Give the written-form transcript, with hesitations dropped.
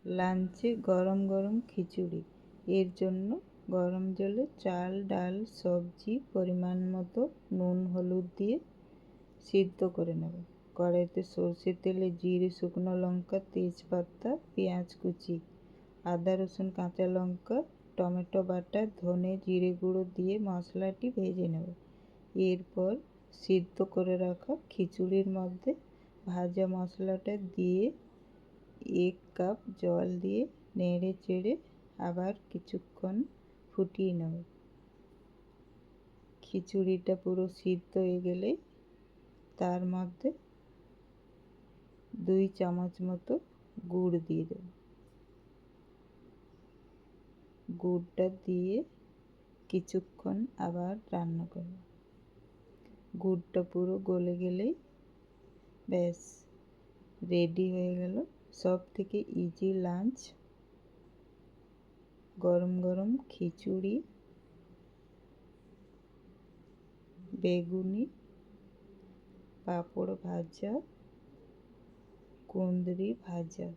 লাঞ্চে গরম গরম খিচুড়ি। এর জন্য গরম জলে চাল, ডাল, সবজি পরিমাণ মতো নুন, হলুদ দিয়ে সিদ্ধ করে নেব। কড়াইতে সরষের তেলে জিরে, শুকনো লঙ্কা, তেজপাতা, পেঁয়াজ কুচি, আদা, রসুন, কাঁচা লঙ্কা, টমেটো বাটা, ধনে, জিরে গুঁড়ো দিয়ে মশলাটি ভেজে নেব। এরপর সিদ্ধ করে রাখা খিচুড়ির মধ্যে ভাজা মশলাটা দিয়ে 1 কাপ জল দিয়ে নেড়ে চেড়ে আবার কিছুক্ষণ ফুটিয়ে নেব। খিচুড়িটা পুরো সিদ্ধ হয়ে গেলে তার মধ্যে 2 চামচ মতো গুড় দিয়ে দেব। গুড়টা দিয়ে কিছুক্ষণ আবার রান্না করব। গুড়টা পুরো গলে গেলেই ব্যাস রেডি হয়ে গেল সবথেকে ইজি লাঞ্চ, গরম গরম খিচুড়ি, বেগুনি, পাঁপড় ভাজা, কুঁদরি ভাজা।